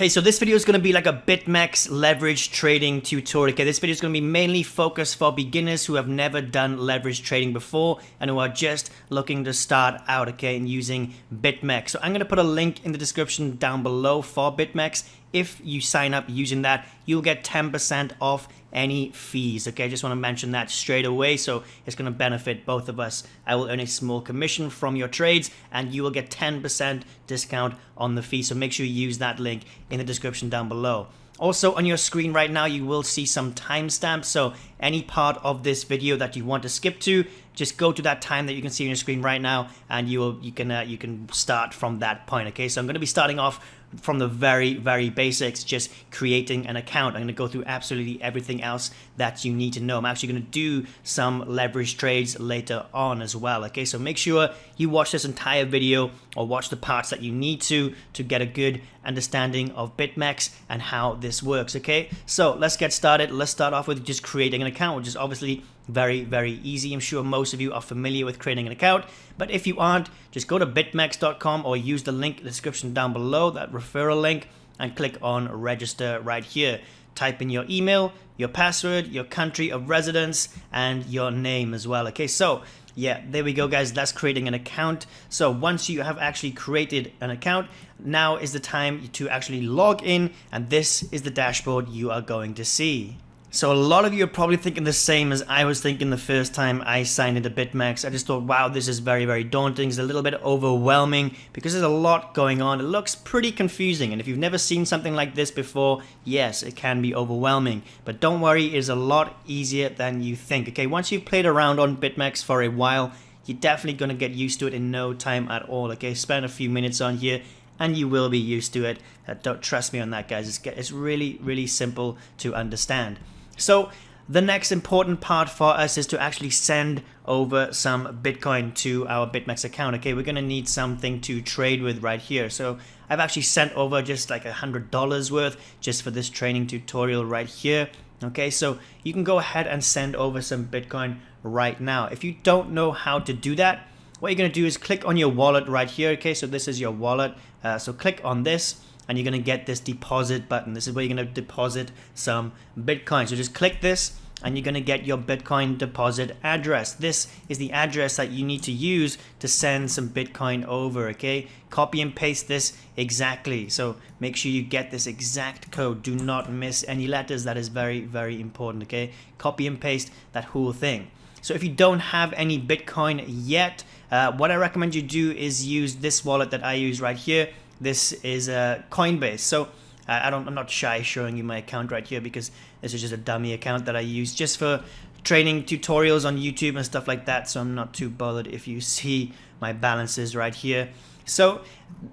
Hey, so this video is going to be like a BitMEX leverage trading tutorial. Okay, this video is going to be mainly focused for beginners who have never done leverage trading before and who are just looking to start out, okay, and using BitMEX. So I'm going to put a link in the description down below for BitMEX. If you sign up using that, you'll get 10% off any fees. Okay, I just want to mention that straight away, so it's going to benefit both of us. I will earn a small commission from your trades and you will get 10% discount on the fee, so make sure you use that link in the description down below. Also on your screen right now you will see some timestamps, so any part of this video that you want to skip to, just go to that time that you can see on your screen right now and you can start from that point. Okay, so I'm going to be starting off from the very basics, just creating an account. I'm going to go through absolutely everything else that you need to know. I'm actually going to do some leverage trades later on as well. Okay, so make sure you watch this entire video or watch the parts that you need to get a good understanding of BitMEX and how this works. Okay, so let's get started. Let's start off with just creating an account, which is obviously very easy. I'm sure most of you are familiar with creating an account, but if you aren't, just go to bitmex.com or use the link in the description down below, that referral link, and click on register right here. Type in your email, your password, your country of residence, and your name as well. Okay, so yeah, there we go guys, that's creating an account. So once you have actually created an account, now is the time to actually log in, and this is the dashboard you are going to see. So a lot of you are probably thinking the same as I was thinking the first time I signed into BitMEX. I just thought, wow, this is very daunting. It's a little bit overwhelming because there's a lot going on. It looks pretty confusing. And if you've never seen something like this before, yes, it can be overwhelming. But don't worry, it's a lot easier than you think. Okay, once you've played around on BitMEX for a while, you're definitely going to get used to it in no time at all. Okay, spend a few minutes on here and you will be used to it. Don't trust me on that, guys. It's really simple to understand. So the next important part for us is to actually send over some Bitcoin to our BitMEX account. Okay, we're gonna need something to trade with right here. So I've actually sent over just like $100 worth just for this training tutorial right here. Okay, so you can go ahead and send over some Bitcoin right now. If you don't know how to do that, what you're gonna do is click on your wallet right here. Okay, so this is your wallet. So click on this, and you're going to get this deposit button. This is where you're going to deposit some Bitcoin. So just click this and you're going to get your Bitcoin deposit address. This is the address that you need to use to send some Bitcoin over, okay? Copy and paste this exactly. So make sure you get this exact code. Do not miss any letters. That is very important, okay? Copy and paste that whole thing. So if you don't have any Bitcoin yet, what I recommend you do is use this wallet that I use right here. This is Coinbase. So I'm not shy showing you my account right here because this is just a dummy account that I use just for training tutorials on YouTube and stuff like that. So I'm not too bothered if you see my balances right here. So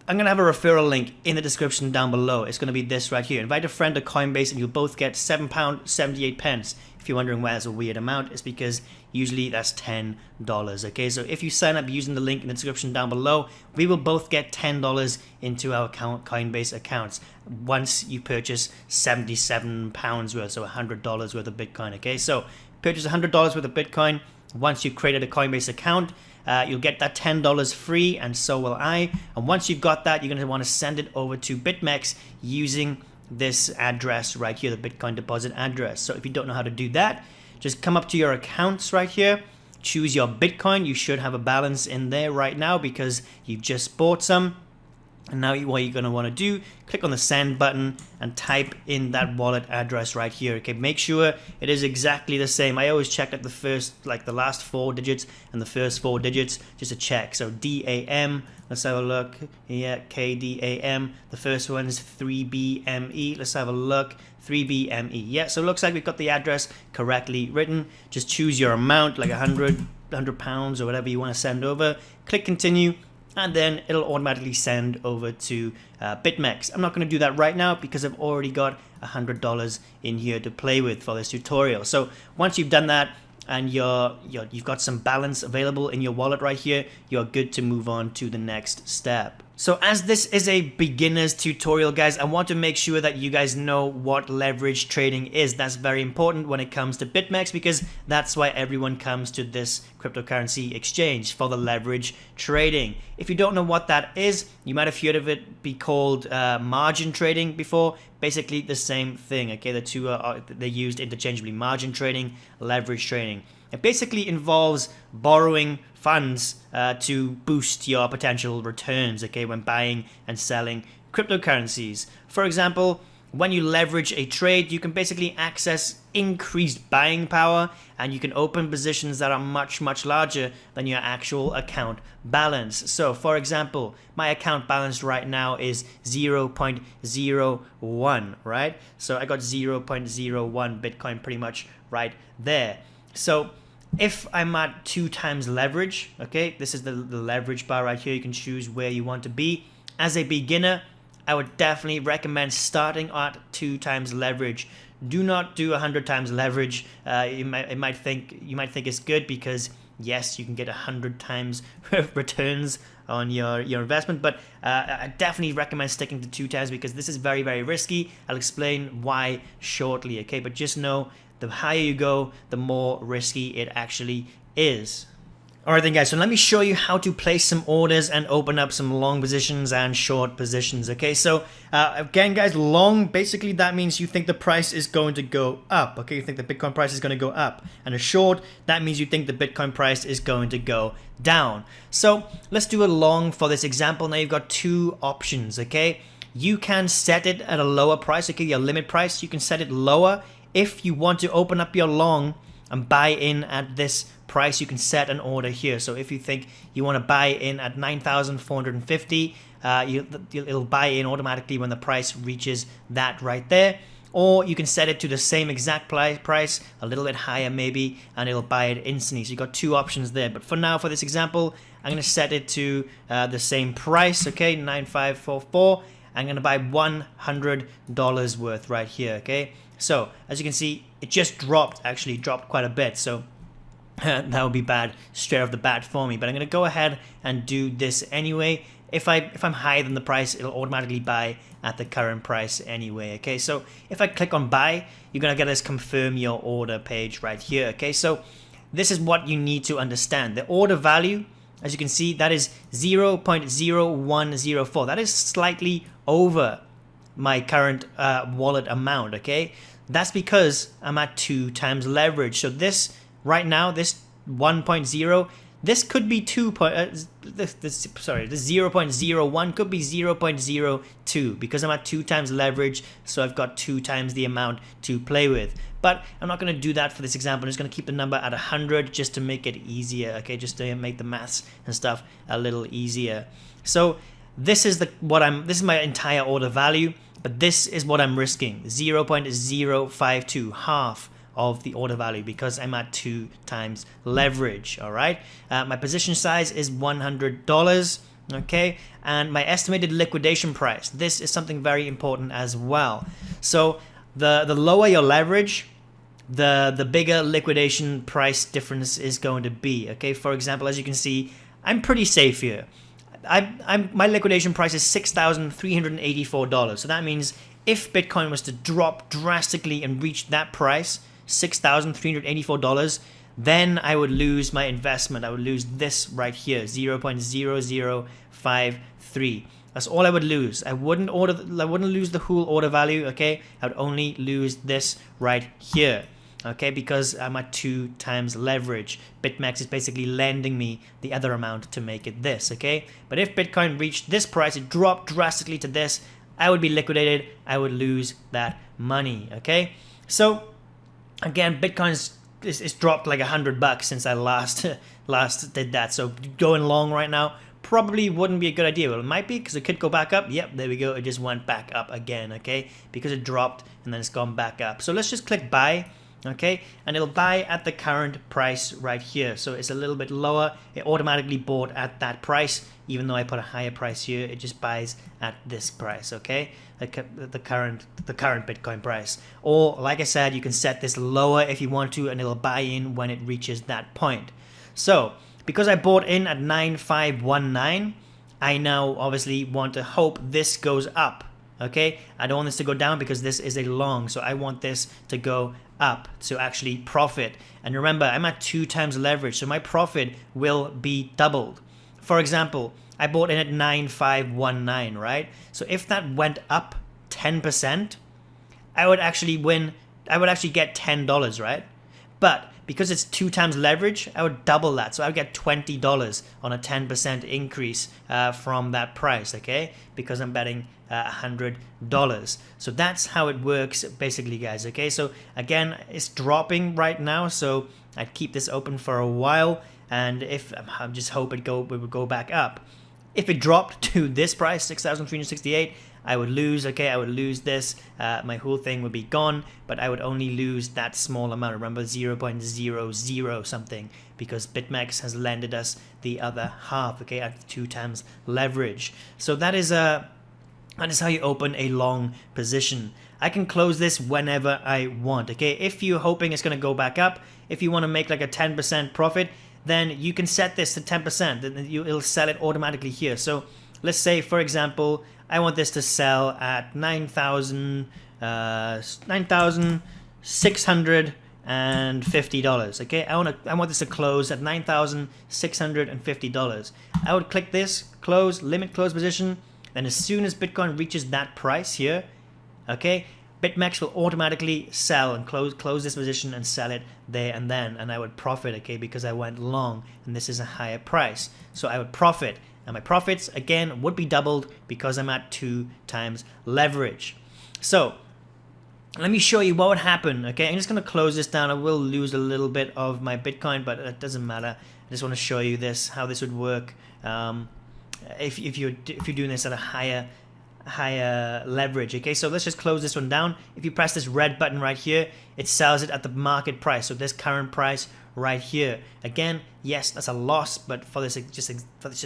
I'm going to have a referral link in the description down below. It's going to be this right here. Invite a friend to Coinbase and you'll both get £7.78. If you're wondering why that's a weird amount, it's because usually that's $10. Okay, so if you sign up using the link in the description down below, we will both get $10 into our Coinbase accounts once you purchase £77 worth, so $100 worth of Bitcoin. Okay, so purchase $100 worth of Bitcoin. Once you've created a Coinbase account, you'll get that $10 free, and so will I. And once you've got that, you're going to want to send it over to BitMEX using this address right here, the Bitcoin deposit address. So if you don't know how to do that, just come up to your accounts right here, choose your Bitcoin. You should have a balance in there right now because you've just bought some. And now what you're going to want to do, click on the send button and type in that wallet address right here. Okay, make sure it is exactly the same. I always check at the last 4 digits and the first 4 digits just to check. So DAM, let's have a look. Yeah, KDAM. The first one is 3BME. Let's have a look. 3BME. Yeah, so it looks like we've got the address correctly written. Just choose your amount, like £100 or whatever you want to send over. Click continue, and then it'll automatically send over to BitMEX. I'm not going to do that right now because I've already got $100 in here to play with for this tutorial. So once you've done that and you've got some balance available in your wallet right here, you're good to move on to the next step. So as this is a beginner's tutorial, guys, I want to make sure that you guys know what leverage trading is. That's very important when it comes to BitMEX, because that's why everyone comes to this cryptocurrency exchange, for the leverage trading. If you don't know what that is, you might have heard of it be called margin trading before. Basically the same thing, okay? The two they're used interchangeably: margin trading, leverage trading. It basically involves borrowing funds to boost your potential returns, okay, when buying and selling cryptocurrencies. For example, when you leverage a trade, you can basically access increased buying power, and you can open positions that are much, much larger than your actual account balance. So, for example, my account balance right now is 0.01, right? So I got 0.01 Bitcoin pretty much right there. So if I'm at 2 times leverage, okay, this is the leverage bar right here. You can choose where you want to be. As a beginner, I would definitely recommend starting at 2 times leverage. Do not do 100 times leverage. You might think it's good because yes, you can get 100 times returns on your investment, but I definitely recommend sticking to 2 times because this is very, very risky. I'll explain why shortly, okay? But just know, the higher you go, the more risky it actually is. Alright then guys, so let me show you how to place some orders and open up some long positions and short positions, okay? So again guys, long, basically that means you think the price is going to go up, okay? You think the Bitcoin price is going to go up. And a short, that means you think the Bitcoin price is going to go down. So let's do a long for this example. Now you've got 2 options, okay? You can set it at a lower price, okay? Your limit price, you can set it lower. If you want to open up your long and buy in at this price, you can set an order here. So if you think you want to buy in at 9,450, it'll buy in automatically when the price reaches that right there. Or you can set it to the same exact price, a little bit higher maybe, and it'll buy it instantly. So you've got 2 options there. But for now, for this example, I'm going to set it to the same price, okay, 9,544. I'm going to buy $100 worth right here, okay? So, as you can see, it just dropped quite a bit. So, that would be bad straight off the bat for me. But I'm going to go ahead and do this anyway. If I'm higher than the price, it'll automatically buy at the current price anyway, okay? So, if I click on buy, you're going to get this confirm your order page right here, okay? So, this is what you need to understand. The order value, as you can see, that is 0.0104. That is slightly over my current wallet amount, okay? That's because I'm at 2 times leverage. So this right now, this 1.0, this could be 0.01 could be 0.02 because I'm at 2 times leverage, so I've got 2 times the amount to play with. But I'm not going to do that for this example. I'm just going to keep the number at 100 just to make it easier, okay? Just to make the maths and stuff a little easier. So this is my entire order value, but this is what I'm risking, 0.052, half of the order value, because I'm at 2 times leverage, all right? My position size is $100, okay? And my estimated liquidation price, this is something very important as well. So the lower your leverage, the bigger liquidation price difference is going to be, okay? For example, as you can see, I'm pretty safe here. My liquidation price is $6,384. So that means if Bitcoin was to drop drastically and reach that price, $6,384, then I would lose my investment. I would lose this right here, 0.0053. That's all I would lose. I wouldn't lose the whole order value, okay? I would only lose this right here, okay? Because I'm at 2 times leverage. BitMEX is basically lending me the other amount to make it this, okay? But if Bitcoin reached this price, it dropped drastically to this, I would be liquidated. I would lose that money, okay? So again, Bitcoin's it's dropped like $100 since I last did that. So going long right now probably wouldn't be a good idea. Well, it might be because it could go back up. Yep, there we go. It just went back up again, okay? Because it dropped and then it's gone back up. So let's just click buy, okay? And it'll buy at the current price right here. So it's a little bit lower. It automatically bought at that price. Even though I put a higher price here, it just buys at this price, okay? The current Bitcoin price. Or like I said, you can set this lower if you want to, and it'll buy in when it reaches that point. So because I bought in at 9,519, I now obviously want to hope this goes up. Okay, I don't want this to go down because this is a long, so I want this to go up to actually profit. And remember, I'm at 2 times leverage, so my profit will be doubled. For example, I bought in at 9519, right? So if that went up 10%, I would actually get $10, right? But because it's 2 times leverage, I would double that. So I would get $20 on a 10% increase from that price, okay? Because I'm betting $100. So that's how it works basically, guys, okay? So again, it's dropping right now, so I'd keep this open for a while, and if I just hope it would go back up. If it dropped to this price, 6,368, I would lose, okay? I would lose this. My whole thing would be gone, but I would only lose that small amount. Remember, 0.00 something, because BitMEX has lended us the other half, okay, at 2 times leverage. So that is how you open a long position. I can close this whenever I want, okay? If you're hoping it's going to go back up, if you want to make like a 10% profit, then you can set this to 10%, and it'll sell it automatically here. So let's say, for example, I want this to sell at $9,650. Okay, I want this to close at $9,650. I would click this, close, limit close position. Then as soon as Bitcoin reaches that price here, okay, BitMEX will automatically sell and close this position and sell it there and then, and I would profit, okay, because I went long and this is a higher price. So I would profit. And my profits, again, would be doubled because I'm at 2 times leverage. So let me show you what would happen, okay? I'm just going to close this down. I will lose a little bit of my Bitcoin, but it doesn't matter. I just want to show you this, how this would work if you're doing this at a higher leverage, okay? So let's just close this one down. If you press this red button right here, it sells it at the market price. So this current price right here. Again, yes, that's a loss, but for this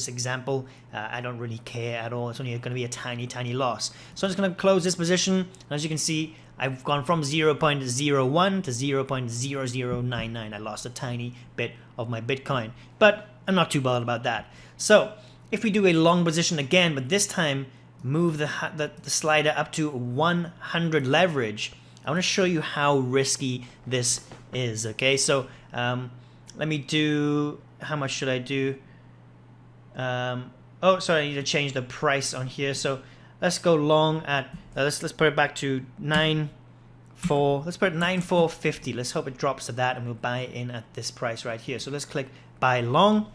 example, I don't really care at all. It's only going to be a tiny loss. So I'm just going to close this position. And as you can see, I've gone from 0.01 to 0.0099. I lost a tiny bit of my Bitcoin, but I'm not too bothered about that. So if we do a long position again, but this time move the slider up to 100 leverage, I want to show you how risky this is, okay? So let me do, how much should I do? Oh, sorry, I need to change the price on here. So let's go long at, let's put it back to 9.4. Let's put it 9.450. Let's hope it drops to that and we'll buy in at this price right here. So let's click buy long.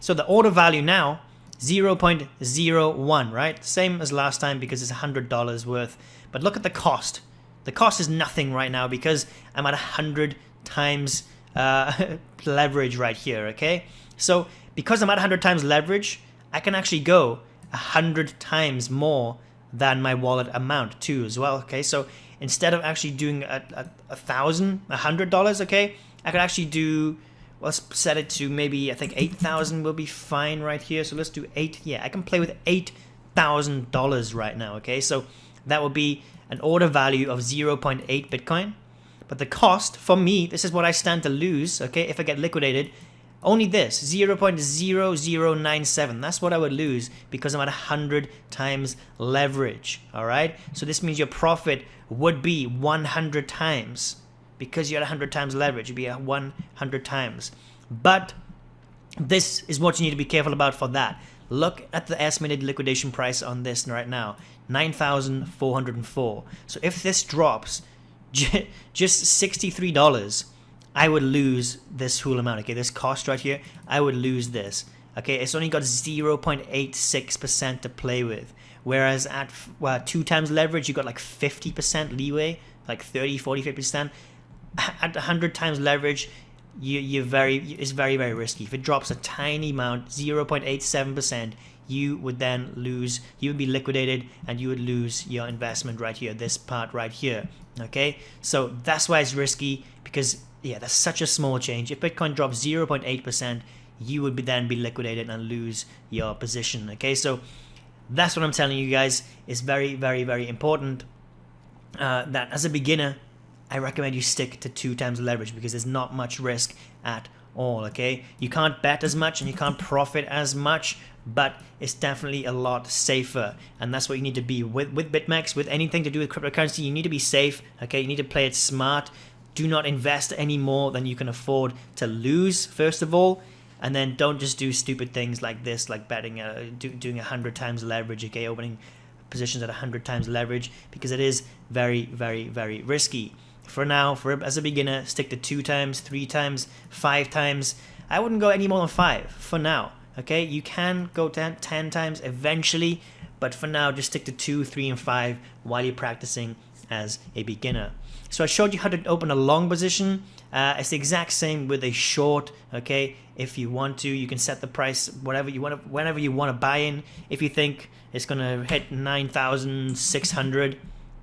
So the order value now, 0.01, right? Same as last time because it's $100 worth. But look at the cost. The cost is nothing right now because I'm at 100 times leverage right here, okay? So because I'm at 100 times leverage, I can actually go 100 times more than my wallet amount too as well, okay? So instead of actually doing $100, okay, I could actually do, let's set it to maybe, I think 8,000 will be fine right here. So let's do 8. Yeah, I can play with $8,000 right now, okay? So that would be an order value of 0.8 Bitcoin. But the cost for me, this is what I stand to lose, okay, if I get liquidated, only this, 0.0097. That's what I would lose because I'm at 100 times leverage, all right? So this means your profit would be 100 times. Because you're at 100 times leverage, you'd be at 100 times. But this is what you need to be careful about for that. Look at the estimated liquidation price on this right now, 9,404. So if this drops just $63, I would lose this whole amount, okay? This cost right here, I would lose this, okay? It's only got 0.86% to play with. Whereas at 2 times leverage, you got like 50% leeway, like 30, 40, 50%. At 100 times leverage, it's very risky. If it drops a tiny amount, 0.87%, you would then lose, you would be liquidated and you would lose your investment right here, this part right here, okay? So that's why it's risky because, yeah, that's such a small change. If Bitcoin drops 0.8%, you would then be liquidated and lose your position, okay? So that's what I'm telling you guys is very important that as a beginner, I recommend you stick to 2 times leverage because there's not much risk at all, okay? You can't bet as much and you can't profit as much, but it's definitely a lot safer, and that's what you need to be with BitMEX. With anything to do with cryptocurrency, you need to be safe, okay? You need to play it smart. Do not invest any more than you can afford to lose, first of all, and then don't just do stupid things like this, like betting, doing 100 times leverage, okay? Opening positions at 100 times leverage, because it is very, very, very risky. For now, as a beginner, stick to 2 times, 3 times, 5 times. I wouldn't go any more than 5 for now. Okay, you can go 10 times eventually, but for now, just stick to 2, 3, and 5 while you're practicing as a beginner. So I showed you how to open a long position. It's the exact same with a short. Okay, if you want to, you can set the price whatever you want, whenever you want to buy in. If you think it's gonna hit 9,600,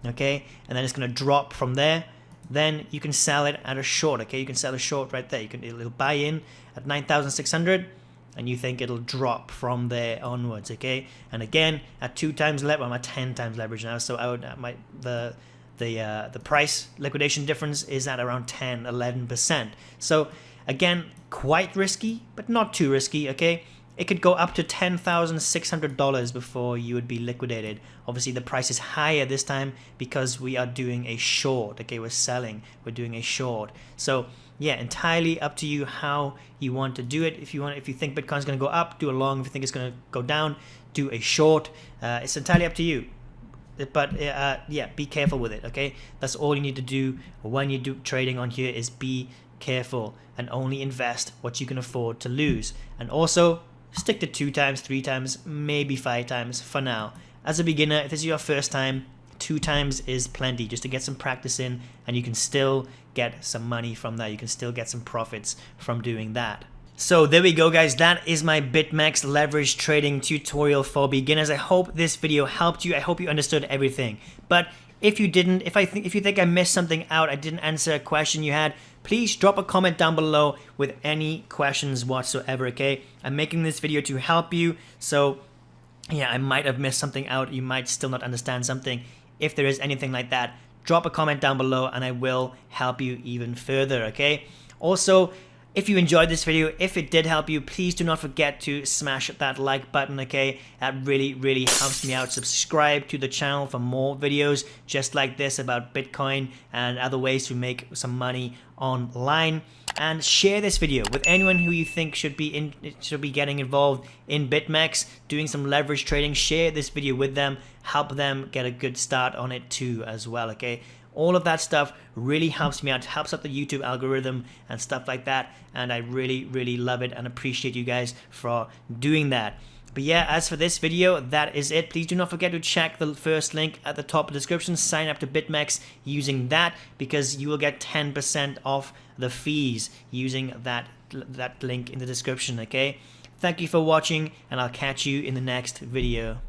okay, and then it's gonna drop from there, then you can sell it at a short. Okay, you can sell a short right there. It'll buy in at 9,600. And you think it'll drop from there onwards, okay? And again, at 2 times leverage, I'm at 10 times leverage now, so I would the price liquidation difference is at around 10-11%. So again, quite risky, but not too risky, okay? It could go up to $10,600 before you would be liquidated. Obviously, the price is higher this time because we are doing a short, okay? We're doing a short. So yeah, entirely up to you how you want to do it. If you think Bitcoin's going to go up, do a long. If you think it's going to go down, do a short. It's entirely up to you. But yeah, be careful with it, okay? That's all you need to do when you do trading on here, is be careful and only invest what you can afford to lose. And also, stick to 2 times, 3 times, maybe 5 times for now. As a beginner, if this is your first time, 2 times is plenty just to get some practice in, and you can still get some money from that. You can still get some profits from doing that. So there we go, guys. That is my BitMEX leverage trading tutorial for beginners. I hope this video helped you. I hope you understood everything. But if you didn't, if you think I missed something out, I didn't answer a question you had, please drop a comment down below with any questions whatsoever, okay? I'm making this video to help you, so yeah, I might have missed something out. You might still not understand something. If there is anything like that, drop a comment down below and I will help you even further, okay? Also, if you enjoyed this video, if it did help you, please do not forget to smash that like button, okay? That really, really helps me out. Subscribe to the channel for more videos just like this about Bitcoin and other ways to make some money online. And share this video with anyone who you think should be getting involved in BitMEX, doing some leverage trading. Share this video with them, help them get a good start on it too as well, okay? All of that stuff really helps me out, helps out the YouTube algorithm and stuff like that, and I really, really love it and appreciate you guys for doing that. But yeah, as for this video, that is it. Please do not forget to check the first link at the top of the description. Sign up to BitMEX using that, because you will get 10% off the fees using that link in the description, okay? Thank you for watching, and I'll catch you in the next video.